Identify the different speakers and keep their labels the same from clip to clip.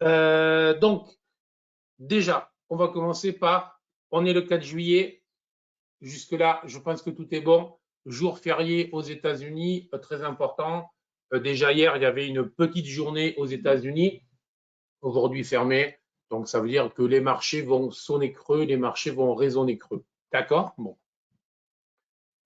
Speaker 1: Donc, déjà, on va commencer par, on est le 4 juillet, jusque-là, je pense que tout est bon. Jour férié aux États-Unis, très important. Déjà hier, il y avait une petite journée aux États-Unis, aujourd'hui fermée. Donc, ça veut dire que les marchés vont sonner creux, les marchés vont résonner creux. D'accord? Bon.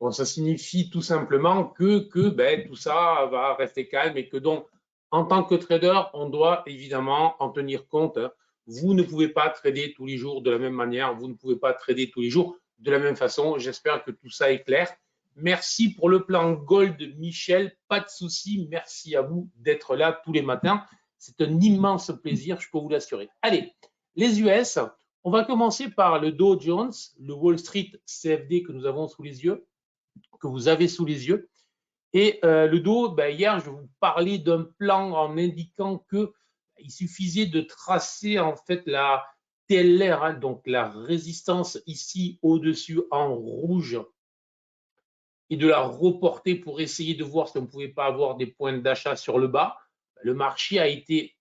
Speaker 1: Bon, ça signifie tout simplement que ben, tout ça va rester calme et que donc, en tant que trader, on doit évidemment en tenir compte. Vous ne pouvez pas trader tous les jours de la même manière, vous ne pouvez pas trader tous les jours de la même façon. J'espère que tout ça est clair. Merci pour le plan Gold, Michel. Pas de souci. Merci à vous d'être là tous les matins. C'est un immense plaisir, je peux vous l'assurer. Allez, les US, on va commencer par le Dow Jones, le Wall Street CFD que nous avons sous les yeux, que vous avez sous les yeux. Et le Dow, ben, hier, je vous parlais d'un plan en indiquant que il suffisait de tracer en fait la TLR, hein, donc la résistance ici au-dessus en rouge, et de la reporter pour essayer de voir si on ne pouvait pas avoir des points d'achat sur le bas. Le marché a été,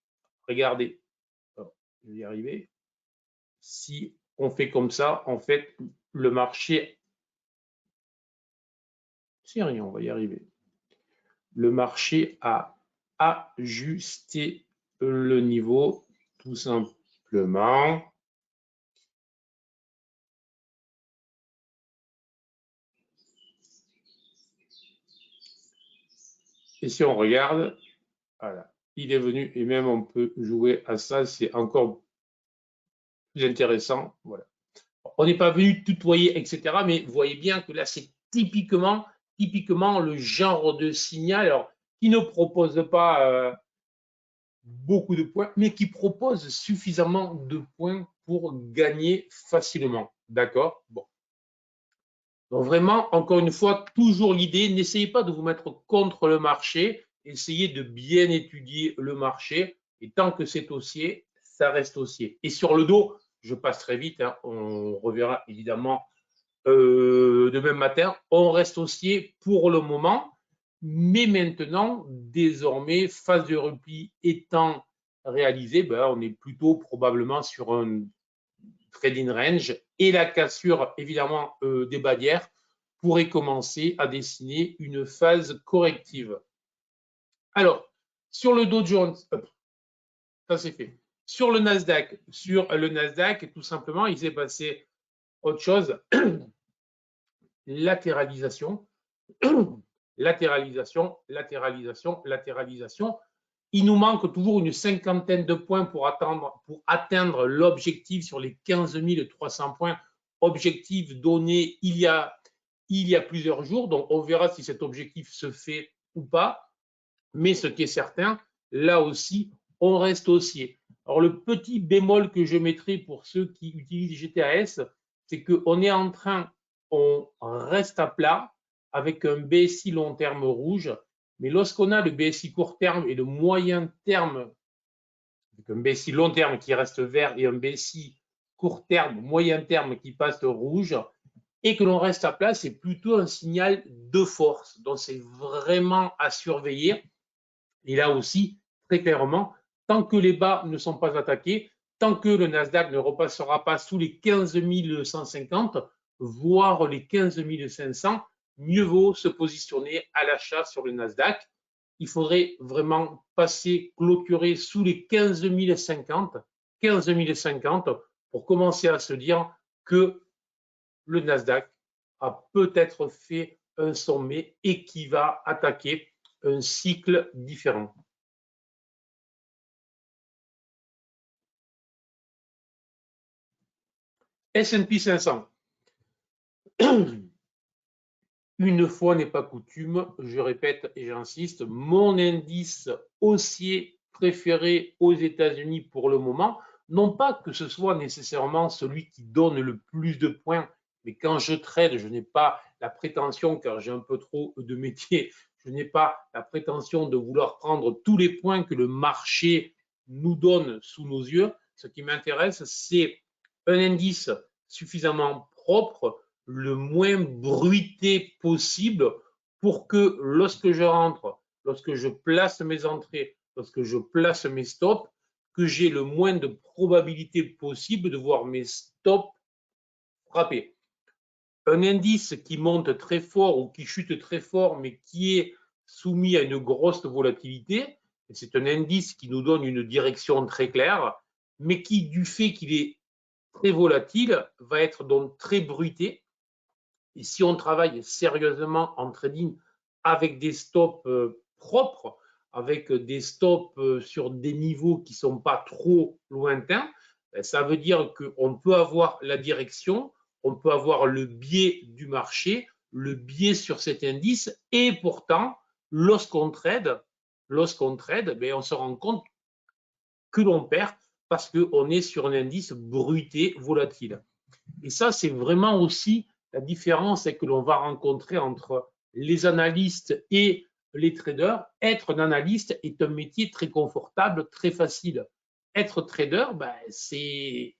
Speaker 1: regardez, je vais y arriver, si on fait comme ça, en fait, le marché, c'est rien, on va y arriver. Le marché a ajusté le niveau, tout simplement. Et si on regarde, voilà, il est venu, et même on peut jouer à ça, c'est encore plus intéressant. Voilà. On n'est pas venu tutoyer, etc. Mais vous voyez bien que là, c'est typiquement le genre de signal alors, qui ne propose pas beaucoup de points, mais qui propose suffisamment de points pour gagner facilement. D'accord? Bon. Donc vraiment, encore une fois, toujours l'idée, n'essayez pas de vous mettre contre le marché, essayez de bien étudier le marché, et tant que c'est haussier, ça reste haussier. Et sur le dos, je passe très vite, hein, on reverra évidemment demain matin, on reste haussier pour le moment, mais maintenant, désormais, phase de repli étant réalisée, ben, on est plutôt probablement sur un trading range et la cassure évidemment des balières pourrait commencer à dessiner une phase corrective. Alors, sur le Dow Jones, ça c'est fait. Sur le Nasdaq, tout simplement, il s'est passé autre chose. Latéralisation, latéralisation, latéralisation, latéralisation. Il nous manque toujours une cinquantaine de points pour atteindre l'objectif sur les 15 300 points, objectif donné il y a plusieurs jours. Donc, on verra si cet objectif se fait ou pas. Mais ce qui est certain, là aussi, on reste haussier. Alors, le petit bémol que je mettrai pour ceux qui utilisent GTAS, c'est qu'on est en train, on reste à plat avec un BSI long terme rouge. Mais lorsqu'on a le BSI court terme et le moyen terme, avec un BSI long terme qui reste vert et un BSI court terme, moyen terme qui passe rouge, et que l'on reste à plat, c'est plutôt un signal de force. Donc, c'est vraiment à surveiller. Et là aussi, très clairement, tant que les bas ne sont pas attaqués, tant que le Nasdaq ne repassera pas sous les 15 150, voire les 15 500, mieux vaut se positionner à l'achat sur le Nasdaq. Il faudrait vraiment passer, clôturer sous les 15 050, pour commencer à se dire que le Nasdaq a peut-être fait un sommet et qui va attaquer un cycle différent. S&P 500. Une fois n'est pas coutume, je répète et j'insiste, mon indice haussier préféré aux États-Unis pour le moment, non pas que ce soit nécessairement celui qui donne le plus de points, mais quand je trade, je n'ai pas la prétention, car j'ai un peu trop de métier, je n'ai pas la prétention de vouloir prendre tous les points que le marché nous donne sous nos yeux. Ce qui m'intéresse, c'est un indice suffisamment propre, le moins bruité possible pour que lorsque je rentre, lorsque je place mes entrées, lorsque je place mes stops, que j'ai le moins de probabilité possible de voir mes stops frapper. Un indice qui monte très fort ou qui chute très fort, mais qui est soumis à une grosse volatilité, c'est un indice qui nous donne une direction très claire, mais qui, du fait qu'il est très volatile, va être donc très bruité. Et si on travaille sérieusement en trading avec des stops propres, avec des stops sur des niveaux qui ne sont pas trop lointains, ça veut dire qu'on peut avoir la direction, on peut avoir le biais du marché, le biais sur cet indice, et pourtant, lorsqu'on trade, on se rend compte que l'on perd parce qu'on est sur un indice bruité, volatile. Et ça, c'est vraiment aussi la différence que l'on va rencontrer entre les analystes et les traders. Être un analyste est un métier très confortable, très facile. Être trader, c'est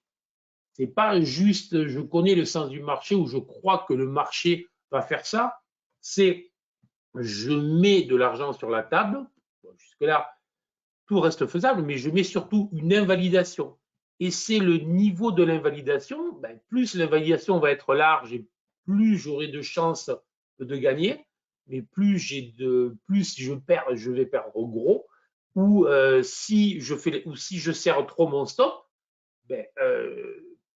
Speaker 1: pas juste je connais le sens du marché ou je crois que le marché va faire ça. C'est je mets de l'argent sur la table. Bon, jusque-là, tout reste faisable, mais je mets surtout une invalidation. Et c'est le niveau de l'invalidation, plus l'invalidation va être large et plus j'aurai de chances de gagner, mais plus je perds, je vais perdre gros, ou si je serre trop mon stop,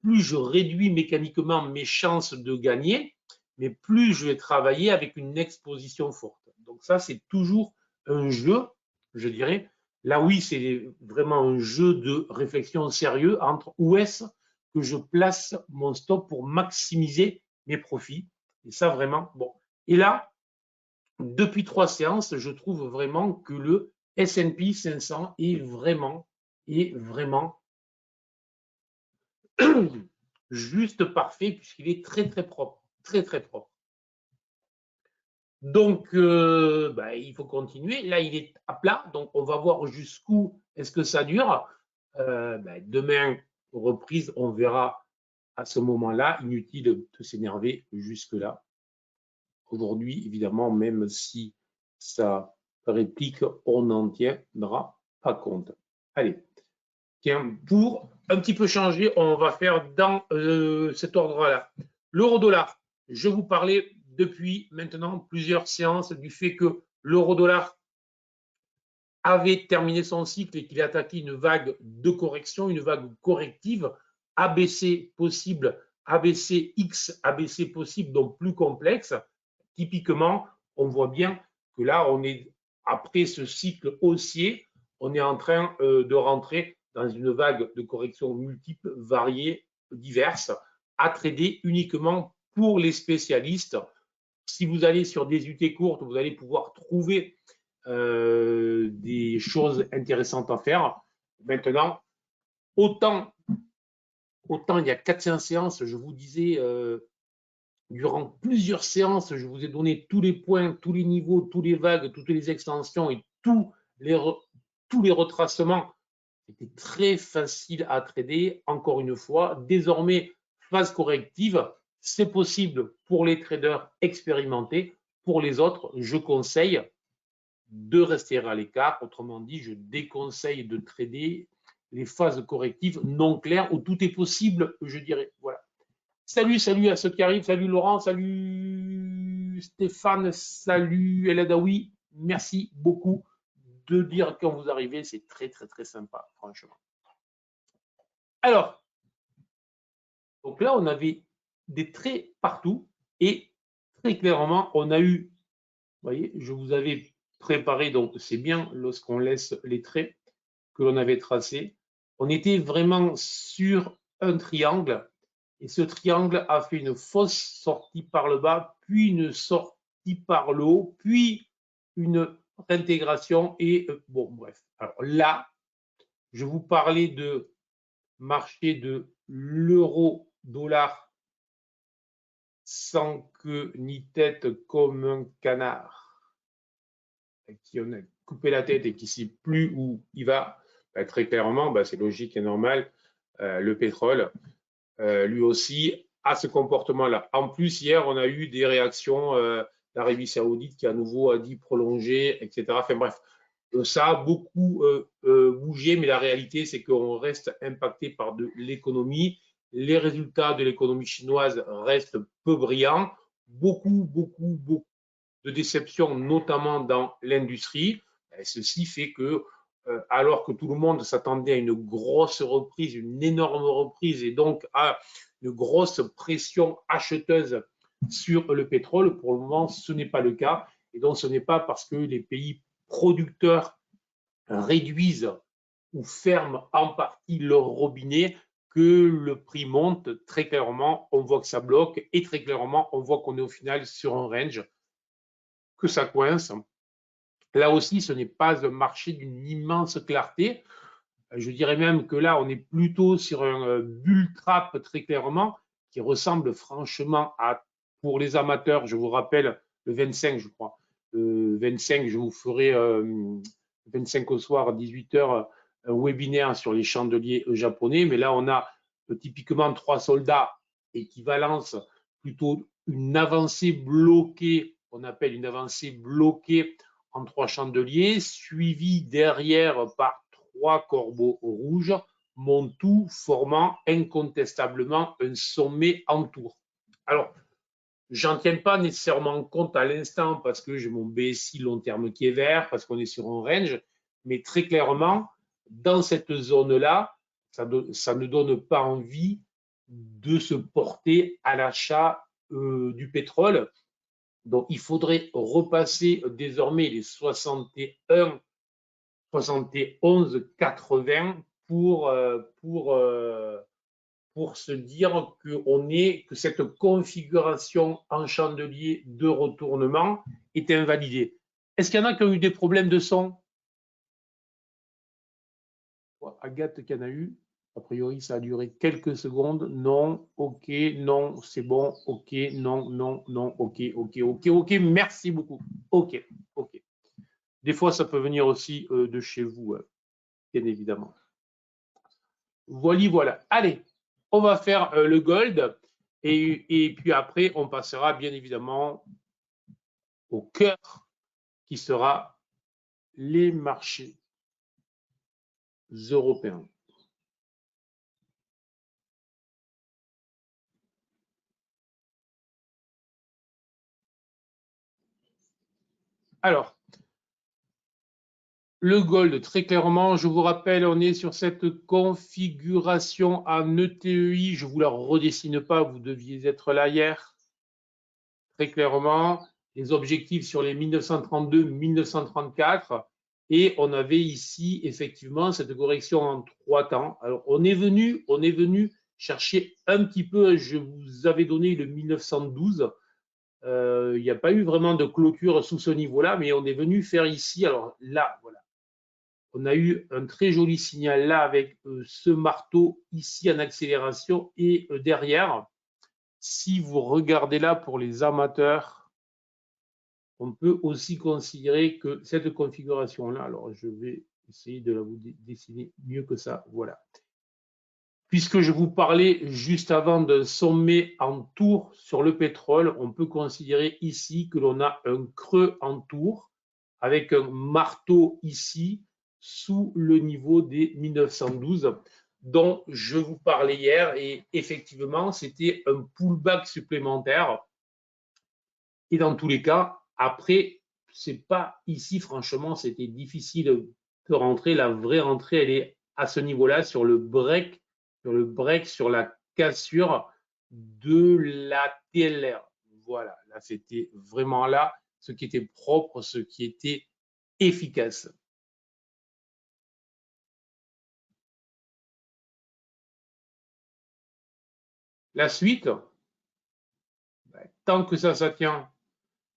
Speaker 1: plus je réduis mécaniquement mes chances de gagner, mais plus je vais travailler avec une exposition forte. Donc ça, c'est toujours un jeu, je dirais. Là, oui, c'est vraiment un jeu de réflexion sérieux entre où est-ce que je place mon stop pour maximiser mes profits. Et ça, vraiment, bon. Et là, depuis 3 séances, je trouve vraiment que le S&P 500 est vraiment juste parfait puisqu'il est très très propre, très très propre. Donc, il faut continuer. Là, il est à plat, donc on va voir jusqu'où est-ce que ça dure. Demain, reprise, on verra à ce moment-là. Inutile de s'énerver jusque-là. Aujourd'hui, évidemment, même si ça réplique, on n'en tiendra pas compte. Allez, tiens, pour un petit peu changer, on va faire dans cet ordre-là. L'euro-dollar, je vous parlais depuis maintenant plusieurs séances du fait que l'euro-dollar avait terminé son cycle et qu'il a attaqué une vague de correction, une vague corrective, ABC possible, ABCX, ABC possible, donc plus complexe. Typiquement, on voit bien que là, on est après ce cycle haussier, on est en train de rentrer dans une vague de corrections multiples, variées, diverses, à trader uniquement pour les spécialistes. Si vous allez sur des UT courtes, vous allez pouvoir trouver des choses intéressantes à faire. Maintenant, autant il y a 400 séances, je vous disais, durant plusieurs séances, je vous ai donné tous les points, tous les niveaux, tous les vagues, toutes les extensions et tous les retracements. C'était très facile à trader. Encore une fois, désormais, phase corrective, c'est possible pour les traders expérimentés. Pour les autres, je conseille de rester à l'écart. Autrement dit, je déconseille de trader les phases correctives non claires où tout est possible, je dirais. Voilà. Salut à ceux qui arrivent. Salut Laurent, salut Stéphane, salut El Adaoui. Merci beaucoup de dire quand vous arrivez. C'est très, très, très sympa, franchement. Alors, donc là, on avait des traits partout et très clairement, on a eu, vous voyez, je vous avais préparé, donc c'est bien lorsqu'on laisse les traits que l'on avait tracés. On était vraiment sur un triangle. Et ce triangle a fait une fausse sortie par le bas, puis une sortie par le haut, puis une réintégration. Et bon, bref. Alors là, je vous parlais de marché de l'euro-dollar sans queue ni tête comme un canard, qui en a coupé la tête et qui ne sait plus où il va. Très clairement, c'est logique et normal. Le pétrole, lui aussi, a ce comportement-là. En plus, hier, on a eu des réactions d'Arabie Saoudite qui à nouveau a dit prolonger, etc. Enfin bref, Ça a beaucoup bougé, mais la réalité, c'est qu'on reste impacté par de l'économie. Les résultats de l'économie chinoise restent peu brillants. Beaucoup de déceptions, notamment dans l'industrie. Et ceci fait que, alors que tout le monde s'attendait à une grosse reprise, une énorme reprise, et donc à une grosse pression acheteuse sur le pétrole, pour le moment, ce n'est pas le cas. Et donc, ce n'est pas parce que les pays producteurs réduisent ou ferment en partie leur robinet que le prix monte. Très clairement, on voit que ça bloque et très clairement, on voit qu'on est au final sur un range, que ça coince. Là aussi, ce n'est pas un marché d'une immense clarté. Je dirais même que là, on est plutôt sur un bull trap très clairement qui ressemble franchement à, pour les amateurs, je vous rappelle, le 25, je crois. Le 25, je vous ferai 25 au soir à 18h un webinaire sur les chandeliers japonais. Mais là, on a typiquement 3 soldats équivalence, plutôt une avancée bloquée, on appelle une avancée bloquée en 3 chandeliers, suivi derrière par 3 corbeaux rouges, mon tout formant incontestablement un sommet en tour. Alors, j'en tiens pas nécessairement compte à l'instant parce que j'ai mon BSI long terme qui est vert, parce qu'on est sur un range, mais très clairement, dans cette zone-là, ça ne donne pas envie de se porter à l'achat du pétrole. Donc, il faudrait repasser désormais les 61, 71, 80 pour se dire que cette configuration en chandelier de retournement est invalidée. Est-ce qu'il y en a qui ont eu des problèmes de son? Agathe qui en a eu. A priori, ça a duré quelques secondes. Non, ok, non, c'est bon, ok, non, non, non, ok, ok, ok, ok, merci beaucoup. Ok, ok. Des fois, ça peut venir aussi de chez vous, bien évidemment. Voilà. Allez, on va faire le gold et puis après, on passera bien évidemment au cœur qui sera les marchés européens. Alors, le gold, très clairement, je vous rappelle, on est sur cette configuration en ETEI. Je ne vous la redessine pas, vous deviez être là hier. Très clairement, les objectifs sur les 1932-1934. Et on avait ici, effectivement, cette correction en 3 temps. Alors, on est venu chercher un petit peu, je vous avais donné le 1912. Il n'y a pas eu vraiment de clôture sous ce niveau-là, mais on est venu faire ici. Alors là, voilà. On a eu un très joli signal là avec ce marteau ici en accélération et derrière. Si vous regardez là pour les amateurs, on peut aussi considérer que cette configuration-là, alors je vais essayer de la vous dessiner mieux que ça, voilà. Puisque je vous parlais juste avant d'un sommet en tour sur le pétrole, on peut considérer ici que l'on a un creux en tour avec un marteau ici sous le niveau des 1912 dont je vous parlais hier et effectivement c'était un pullback supplémentaire et dans tous les cas après c'est pas ici franchement c'était difficile de rentrer, la vraie rentrée elle est à ce niveau-là sur le break, sur la cassure de la TLR. Voilà, là c'était vraiment là ce qui était propre, ce qui était efficace. La suite, tant que ça tient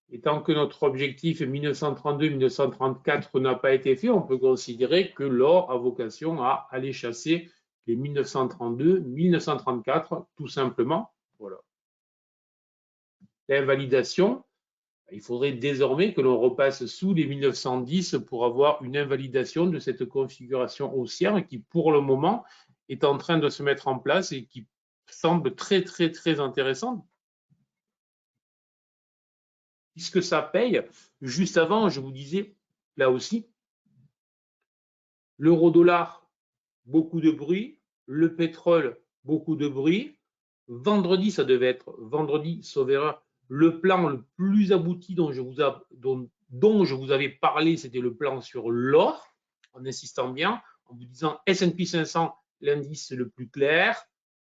Speaker 1: et tant que notre objectif 1932-1934 n'a pas été fait, on peut considérer que l'or a vocation à aller chasser les 1932-1934, tout simplement. Voilà. L'invalidation, il faudrait désormais que l'on repasse sous les 1910 pour avoir une invalidation de cette configuration haussière qui, pour le moment, est en train de se mettre en place et qui semble très, très, très intéressante. Puisque ça paye, juste avant, je vous disais, là aussi, L'euro-dollar, beaucoup de bruit. Le pétrole, beaucoup de bruit. Vendredi, ça devait être vendredi, sauf erreur, le plan le plus abouti dont je vous avais parlé, c'était le plan sur l'or, en insistant bien, en vous disant S&P 500, l'indice le plus clair.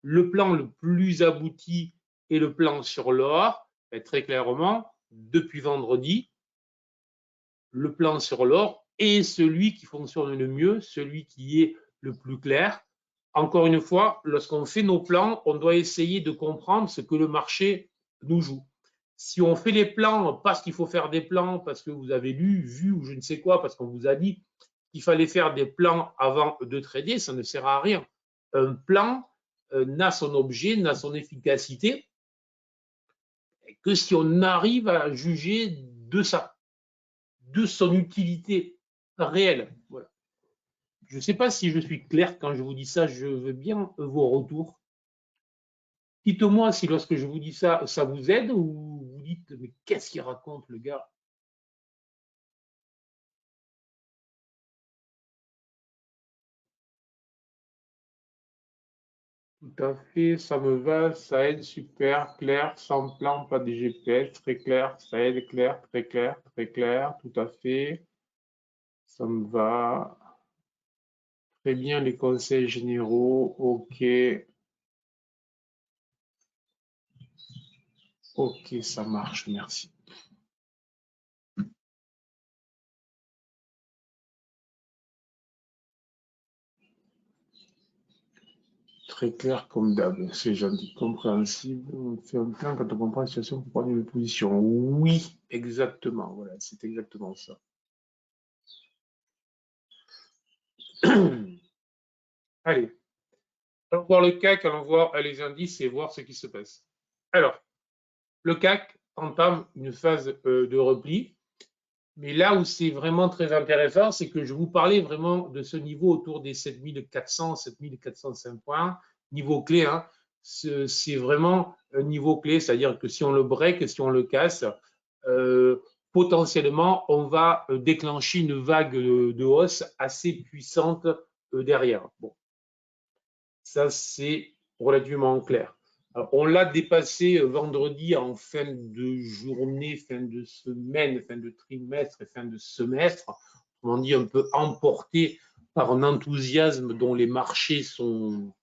Speaker 1: Le plan le plus abouti est le plan sur l'or. Très clairement, depuis vendredi, le plan sur l'or est celui qui fonctionne le mieux, celui qui est le plus clair. Encore une fois, lorsqu'on fait nos plans, on doit essayer de comprendre ce que le marché nous joue. Si on fait les plans parce qu'il faut faire des plans, parce que vous avez lu, vu ou je ne sais quoi, parce qu'on vous a dit qu'il fallait faire des plans avant de trader, ça ne sert à rien. Un plan n'a son objet, n'a son efficacité que si on arrive à juger de ça, de son utilité réelle. Voilà. Je ne sais pas si je suis clair quand je vous dis ça, je veux bien vos retours. Dites-moi si lorsque je vous dis ça, ça vous aide ou vous dites mais qu'est-ce qu'il raconte le gars? Tout à fait, ça me va, ça aide, super, clair, sans plan, pas de GPS, très clair, ça aide, clair, très clair, tout à fait, ça me va. Très bien, les conseils généraux, ok, ok, ça marche, merci. Très clair comme d'hab, c'est gentil, compréhensible. On fait un plan quand on comprend la situation pour prendre une position. Oui, exactement, voilà, c'est exactement ça. Allez, allons voir le CAC, allons voir les indices et voir ce qui se passe. Alors, le CAC entame une phase de repli, mais là où c'est vraiment très intéressant, c'est que je vous parlais vraiment de ce niveau autour des 7400, 7405 points, niveau clé, hein. C'est vraiment un niveau clé, c'est-à-dire que si on le break, si on le casse, potentiellement, on va déclencher une vague de hausse assez puissante derrière. Bon, ça, c'est relativement clair. Alors, on l'a dépassé vendredi en fin de journée, fin de semaine, fin de trimestre et fin de semestre. On dit un peu emporté par un enthousiasme dont les marchés ont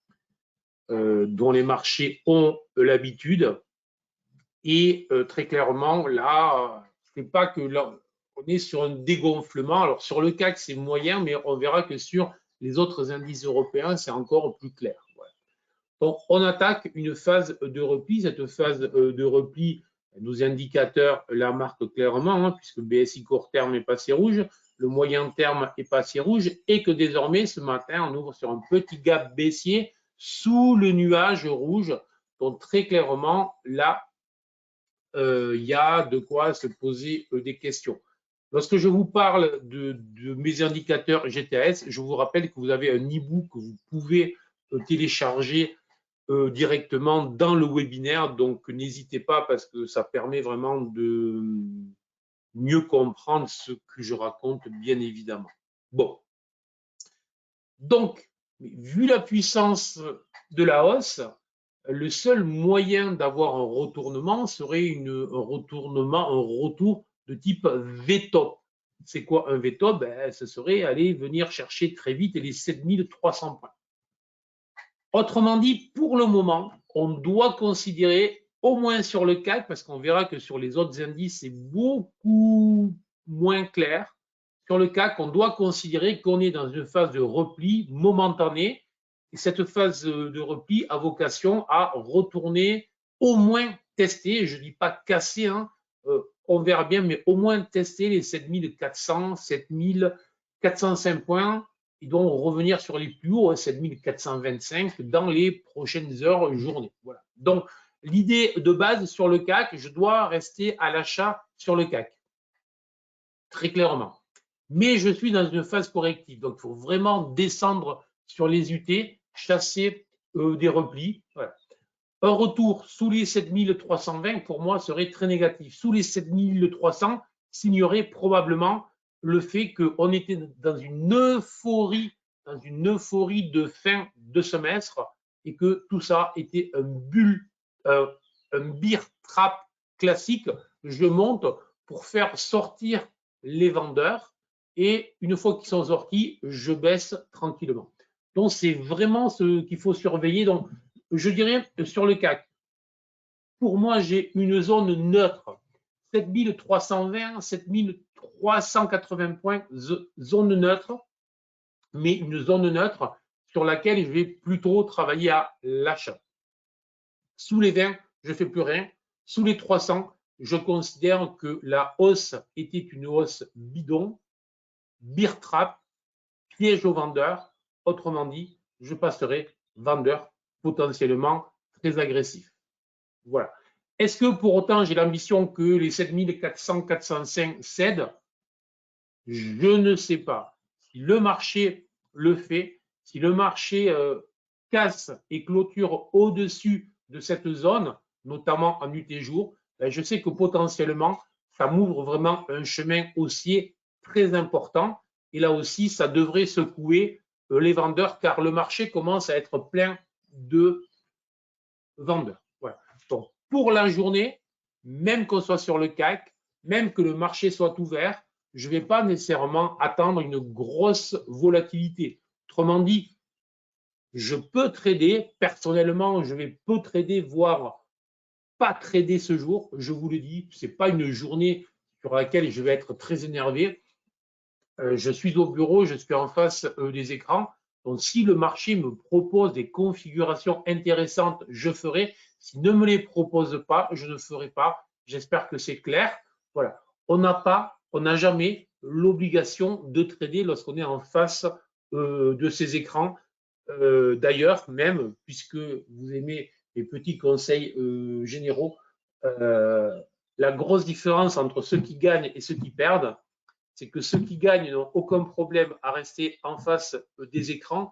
Speaker 1: l'habitude. Et très clairement, là, c'est pas que là, on est sur un dégonflement. Alors sur le CAC, c'est moyen, mais on verra que sur les autres indices européens, c'est encore plus clair. Voilà. Donc, on attaque une phase de repli. Cette phase de repli, nos indicateurs la marquent clairement, hein, puisque BSI court terme est passé rouge, le moyen terme est passé rouge, et que désormais, ce matin, on ouvre sur un petit gap baissier sous le nuage rouge. Donc, très clairement, là, il y a de quoi se poser des questions. Lorsque je vous parle de mes indicateurs GTS, je vous rappelle que vous avez un e-book que vous pouvez télécharger directement dans le webinaire. Donc, n'hésitez pas parce que ça permet vraiment de mieux comprendre ce que je raconte, bien évidemment. Bon. Donc, vu la puissance de la hausse, le seul moyen d'avoir un retournement serait un retour de type V-top. C'est quoi un V-top? Ben, ce serait aller venir chercher très vite les 7300 points. Autrement dit, pour le moment, on doit considérer, au moins sur le CAC, parce qu'on verra que sur les autres indices, c'est beaucoup moins clair. Sur le CAC, on doit considérer qu'on est dans une phase de repli momentanée. Et cette phase de repli a vocation à retourner, au moins tester, je ne dis pas casser, hein, on verra bien, mais au moins tester les 7400, 7405 points. Ils doivent revenir sur les plus hauts, 7425, dans les prochaines heures, journées. Voilà. Donc, l'idée de base sur le CAC, je dois rester à l'achat sur le CAC, très clairement. Mais je suis dans une phase corrective, donc il faut vraiment descendre sur les UT, chasser des replis. Voilà. Un retour sous les 7320, pour moi, serait très négatif. Sous les 7300, signerait probablement le fait qu'on était dans une euphorie de fin de semestre et que tout ça était un bear trap classique. Je monte pour faire sortir les vendeurs et une fois qu'ils sont sortis, je baisse tranquillement. Donc, c'est vraiment ce qu'il faut surveiller. Donc, je dirais sur le CAC, pour moi, j'ai une zone neutre. 7320, 7380 points, zone neutre, mais une zone neutre sur laquelle je vais plutôt travailler à l'achat. Sous les 20, je ne fais plus rien. Sous les 300, je considère que la hausse était une hausse bidon, bear trap, piège aux vendeurs. Autrement dit, je passerai vendeur potentiellement très agressif. Voilà. Est-ce que pour autant j'ai l'ambition que les 7400, 405 cèdent? Je ne sais pas. Si le marché le fait, si le marché casse et clôture au-dessus de cette zone, notamment en UT jour, ben je sais que potentiellement, ça m'ouvre vraiment un chemin haussier très important. Et là aussi, ça devrait secouer les vendeurs car le marché commence à être plein de vendeurs. Voilà. Donc, pour la journée, même qu'on soit sur le CAC, même que le marché soit ouvert, je ne vais pas nécessairement attendre une grosse volatilité. Autrement dit, je peux trader, personnellement, je vais peu trader, voire pas trader ce jour. Je vous le dis, ce n'est pas une journée sur laquelle je vais être très énervé. Je suis au bureau, je suis en face des écrans. Donc, si le marché me propose des configurations intéressantes, je ferai. S'il ne me les propose pas, je ne ferai pas. J'espère que c'est clair. Voilà. On n'a jamais l'obligation de trader lorsqu'on est en face de ces écrans. D'ailleurs, même, puisque vous aimez les petits conseils généraux, la grosse différence entre ceux qui gagnent et ceux qui perdent, c'est que ceux qui gagnent n'ont aucun problème à rester en face des écrans,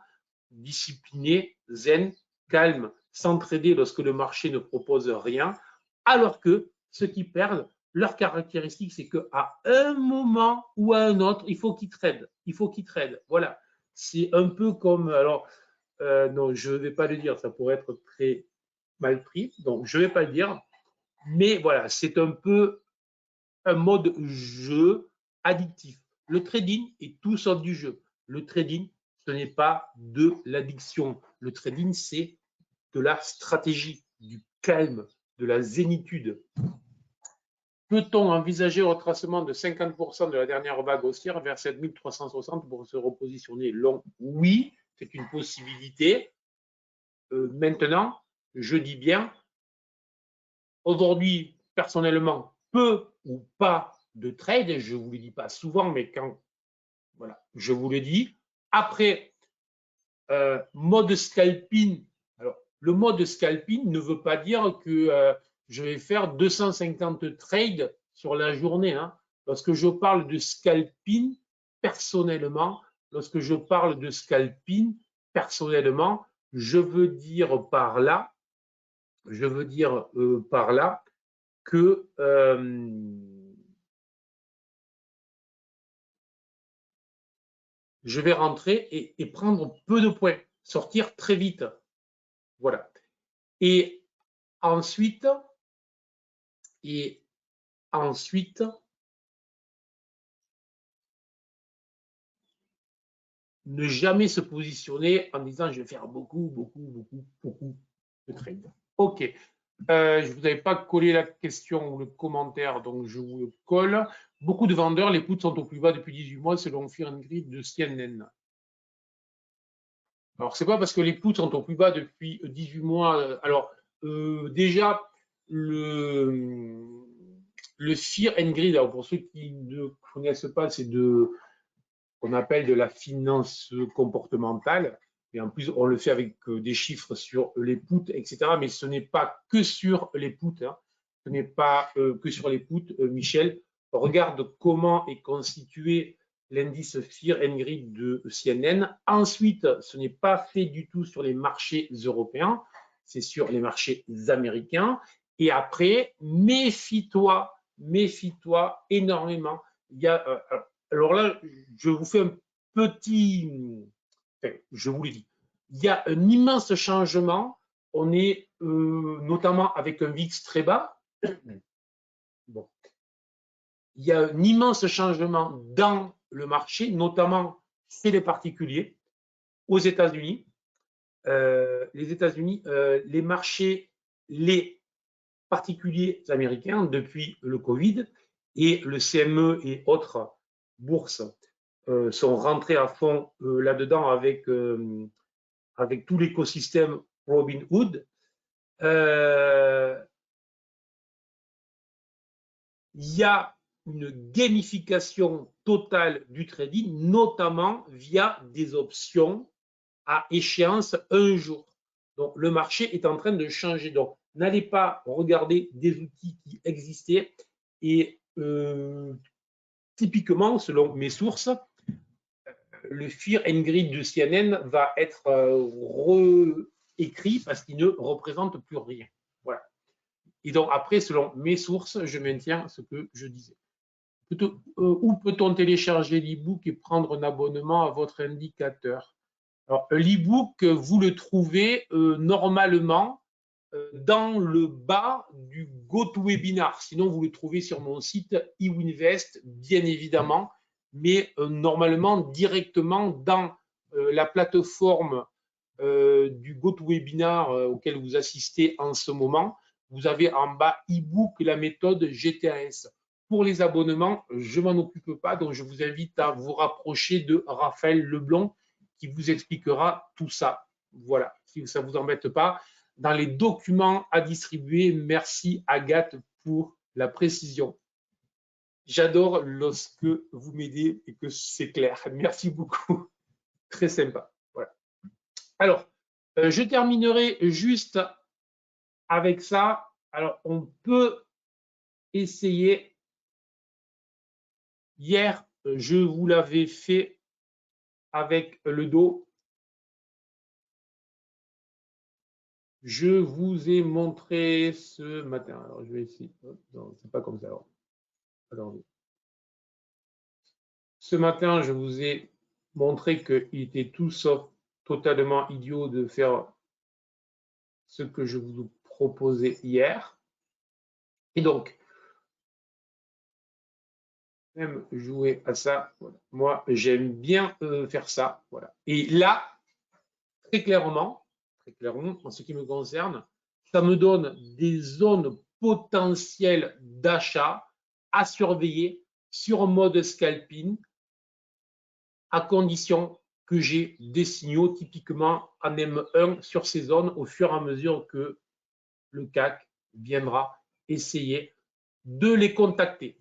Speaker 1: disciplinés, zen, calmes, sans trader lorsque le marché ne propose rien, alors que ceux qui perdent, leur caractéristique, c'est qu'à un moment ou à un autre, il faut qu'ils tradent. Il faut qu'ils tradent. Voilà. C'est un peu comme, alors, non, je ne vais pas le dire, ça pourrait être très mal pris, donc je ne vais pas le dire, mais voilà, c'est un peu un mode jeu addictif. Le trading est tout sauf du jeu. Le trading, ce n'est pas de l'addiction. Le trading, c'est de la stratégie, du calme, de la zénitude. Peut-on envisager le retracement de 50% de la dernière vague haussière vers 7360 pour se repositionner long? Oui, c'est une possibilité. Maintenant, je dis bien, aujourd'hui, personnellement, peu ou pas de trade, je ne vous le dis pas souvent, mais quand, voilà, je vous le dis. Après, mode scalping, alors le mode scalping ne veut pas dire que je vais faire 250 trades sur la journée. Hein. Lorsque je parle de scalping, personnellement, je veux dire par là que je vais rentrer et prendre peu de points, sortir très vite. Voilà. Et ensuite, ne jamais se positionner en disant je vais faire beaucoup de trades. OK. Je ne vous avais pas collé la question ou le commentaire, donc je vous le colle. Beaucoup de vendeurs, les puts sont au plus bas depuis 18 mois selon Fear and Greed de CNN. Alors, c'est pas parce que les puts sont au plus bas depuis 18 mois. Alors, déjà, le Fear and Greed, alors pour ceux qui ne connaissent pas, c'est qu'on appelle de la finance comportementale. Et en plus, on le fait avec des chiffres sur les puts, etc. Mais ce n'est pas que sur les puts. Hein. Ce n'est pas que sur les puts. Michel, regarde comment est constitué l'indice Fear and Greed de CNN. Ensuite, ce n'est pas fait du tout sur les marchés européens, c'est sur les marchés américains. Et après, méfie-toi énormément. Il y a alors là, je vous fais un petit, enfin, je vous l'ai dit, il y a un immense changement. On est notamment avec un VIX très bas. Bon. Il y a un immense changement dans le marché, notamment chez les particuliers aux États-Unis. Les États-Unis, les marchés, les particuliers américains, depuis le Covid et le CME et autres bourses sont rentrés à fond là-dedans avec tout l'écosystème Robinhood. Il y a une gamification totale du trading, notamment via des options à échéance un jour. Donc, le marché est en train de changer. Donc, n'allez pas regarder des outils qui existaient et typiquement, selon mes sources, le Fear and Greed de CNN va être réécrit parce qu'il ne représente plus rien. Voilà. Et donc, après, selon mes sources, je maintiens ce que je disais. Où peut-on télécharger l'e-book et prendre un abonnement à votre indicateur? Alors, l'e-book, vous le trouvez normalement dans le bas du GoToWebinar. Sinon, vous le trouvez sur mon site eWinvest, bien évidemment, mais normalement directement dans la plateforme du GoToWebinar auquel vous assistez en ce moment. Vous avez en bas e-book la méthode GTAS. Pour les abonnements, je ne m'en occupe pas, donc je vous invite à vous rapprocher de Raphaël Leblond qui vous expliquera tout ça. Voilà, si ça ne vous embête pas. Dans les documents à distribuer, merci Agathe pour la précision. J'adore lorsque vous m'aidez et que c'est clair. Merci beaucoup. Très sympa. Voilà. Alors, je terminerai juste avec ça. Alors, on peut essayer. Hier, je vous l'avais fait avec le dos. Je vous ai montré ce matin. Alors, je vais essayer. Non, c'est pas comme ça. Alors, ce matin, je vous ai montré qu'il était tout sauf totalement idiot de faire ce que je vous proposais hier. Et donc, même jouer à ça, voilà. Moi, j'aime bien faire ça. Voilà. Et là, très clairement, en ce qui me concerne, ça me donne des zones potentielles d'achat à surveiller sur un mode scalping à condition que j'ai des signaux typiquement en M1 sur ces zones au fur et à mesure que le CAC viendra essayer de les contacter.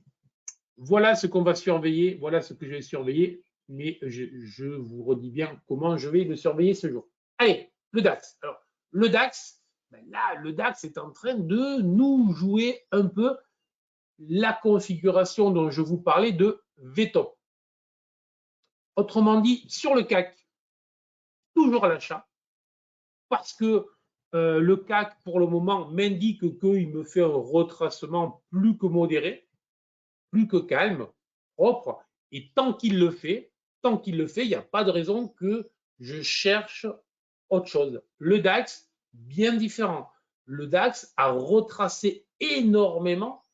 Speaker 1: Voilà ce qu'on va surveiller, voilà ce que je vais surveiller, mais je vous redis bien comment je vais le surveiller ce jour. Allez, le DAX. Alors, le DAX, ben là, le DAX est en train de nous jouer un peu la configuration dont je vous parlais de VTOP. Autrement dit, sur le CAC, toujours à l'achat, parce que le CAC, pour le moment, m'indique qu'il me fait un retracement plus que modéré, plus que calme, propre, et tant qu'il le fait, il n'y a pas de raison que je cherche autre chose. Le DAX, bien différent. Le DAX a retracé énormément,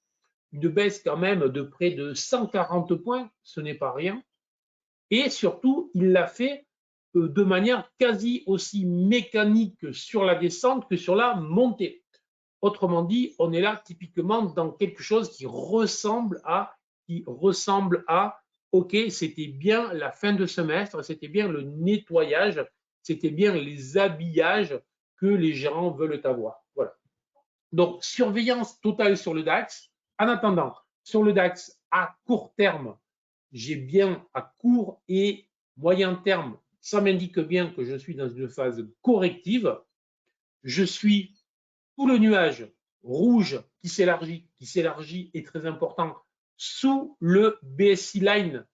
Speaker 1: une baisse quand même de près de 140 points, ce n'est pas rien. Et surtout, il l'a fait de manière quasi aussi mécanique sur la descente que sur la montée. Autrement dit, on est là typiquement dans quelque chose qui ressemble à OK, c'était bien la fin de semestre, c'était bien le nettoyage, c'était bien les habillages que les gérants veulent avoir. Voilà. Donc, surveillance totale sur le DAX. En attendant, sur le DAX, à court terme, j'ai bien à court et moyen terme, ça m'indique bien que je suis dans une phase corrective. Je suis sous le nuage rouge qui s'élargit est très important, sous le BSI line.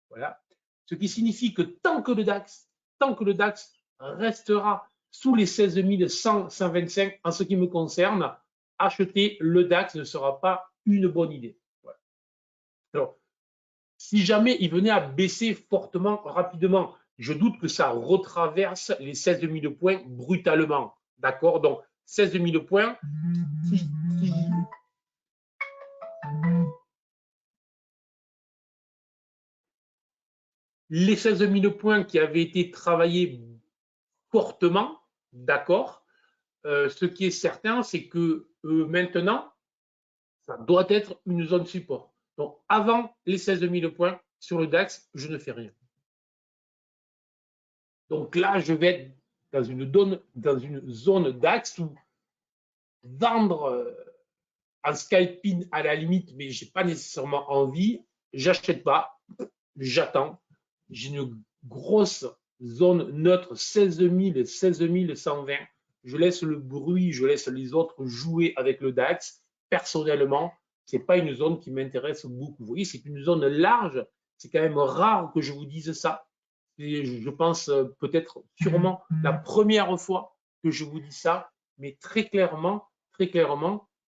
Speaker 1: Voilà. Ce qui signifie que tant que le DAX restera sous les 16 100, 125, en ce qui me concerne, acheter le DAX ne sera pas une bonne idée. Voilà. Alors, Si jamais il venait à baisser fortement, rapidement, je doute que ça retraverse les 16 000 points brutalement. D'accord? Donc, 16 000 points. Les 16 000 points qui avaient été travaillés fortement, d'accord? Ce qui est certain, c'est que maintenant, ça doit être une zone support. Donc, avant les 16 000 points sur le DAX, je ne fais rien. Donc là, je vais être dans une zone DAX où vendre en scalping à la limite, mais je n'ai pas nécessairement envie, j'achète pas, j'attends. J'ai une grosse zone neutre, 16 000, 16 120. Je laisse le bruit, je laisse les autres jouer avec le DAX. Personnellement, ce n'est pas une zone qui m'intéresse beaucoup. Vous voyez, c'est une zone large. C'est quand même rare que je vous dise ça. Et je pense peut-être sûrement la première fois que je vous dis ça, mais très clairement,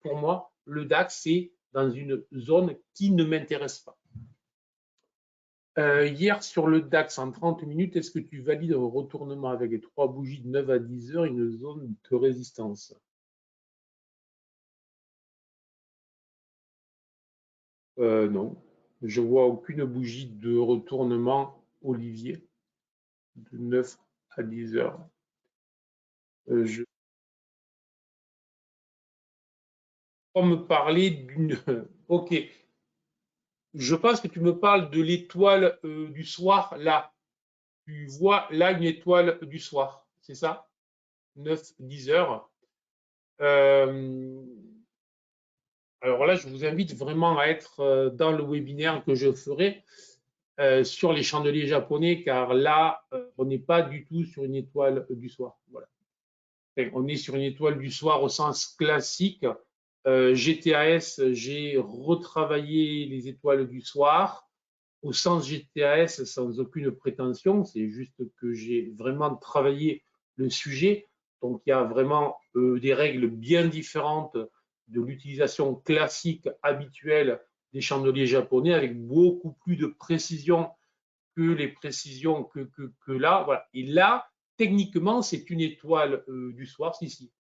Speaker 1: pour moi, le DAX, c'est dans une zone qui ne m'intéresse pas. Hier, sur le DAX, en 30 minutes, est-ce que tu valides un retournement avec les 3 bougies de 9 à 10 heures, une zone de résistance? Non, je vois aucune bougie de retournement, Olivier, de 9 à 10 heures. On me parler d'une... Ok, je pense que tu me parles de l'étoile du soir, là. Tu vois là une étoile du soir, c'est ça? 9-10 heures. Alors là, je vous invite vraiment à être dans le webinaire que je ferai sur les chandeliers japonais, car là, on n'est pas du tout sur une étoile du soir. Voilà. Enfin, on est sur une étoile du soir au sens classique. GTAS, j'ai retravaillé les étoiles du soir au sens GTAS sans aucune prétention. C'est juste que j'ai vraiment travaillé le sujet. Donc, il y a vraiment des règles bien différentes de l'utilisation classique habituelle des chandeliers japonais avec beaucoup plus de précision que les précisions que là. Voilà. Et là, techniquement, c'est une étoile du soir. Si.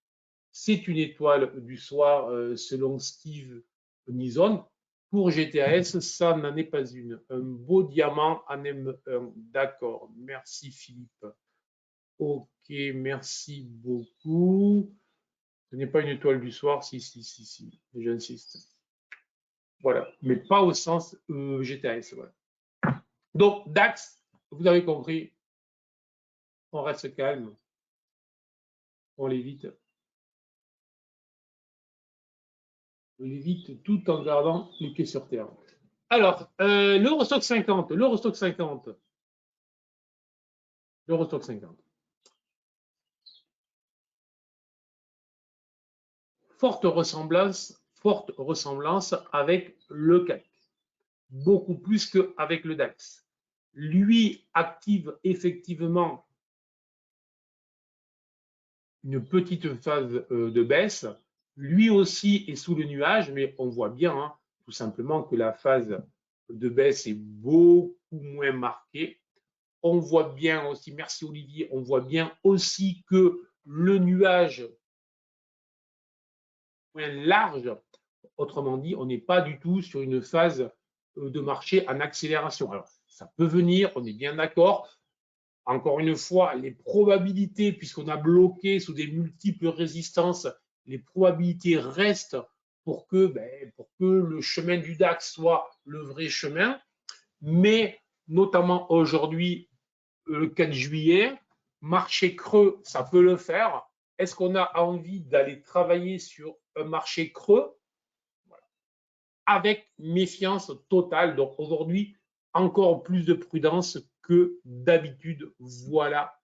Speaker 1: C'est une étoile du soir selon Steve Nison. Pour GTAS, ça n'en est pas une. Un beau diamant en M1. D'accord. Merci Philippe. Ok, merci beaucoup. Ce n'est pas une étoile du soir. Si. J'insiste. Voilà. Mais pas au sens GTAS. Voilà. Donc, DAX, vous avez compris. On reste calme. On l'évite. On l'évite tout en gardant les pieds sur terre. Alors, l'Eurostock 50, l'Eurostock 50. L'Eurostock 50. Forte ressemblance avec le CAC. Beaucoup plus qu'avec le DAX. Lui active effectivement une petite phase de baisse. Lui aussi est sous le nuage, mais on voit bien hein, tout simplement que la phase de baisse est beaucoup moins marquée. On voit bien aussi, merci Olivier, on voit bien aussi que le nuage moins large, autrement dit, on n'est pas du tout sur une phase de marché en accélération. Alors, ça peut venir, on est bien d'accord. Encore une fois, les probabilités, puisqu'on a bloqué sous des multiples résistances, les probabilités restent pour que le chemin du DAX soit le vrai chemin. Mais notamment aujourd'hui, le 4 juillet, marché creux, ça peut le faire. Est-ce qu'on a envie d'aller travailler sur un marché creux? Voilà. Avec méfiance totale. Donc aujourd'hui, encore plus de prudence que d'habitude. Voilà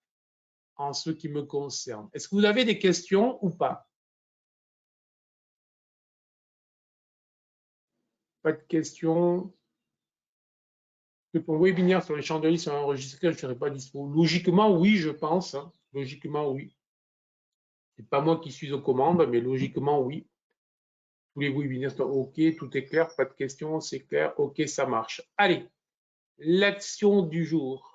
Speaker 1: en ce qui me concerne. Est-ce que vous avez des questions ou pas? Pas de questions? Que ton webinaire sur les chandeliers sera enregistré, je ne serai pas dispo. Logiquement, oui, je pense. Hein. Logiquement, oui. Ce n'est pas moi qui suis aux commandes, mais logiquement, oui. Tous les webinaires sont OK, tout est clair, pas de questions, c'est clair, OK, ça marche. Allez, l'action du jour.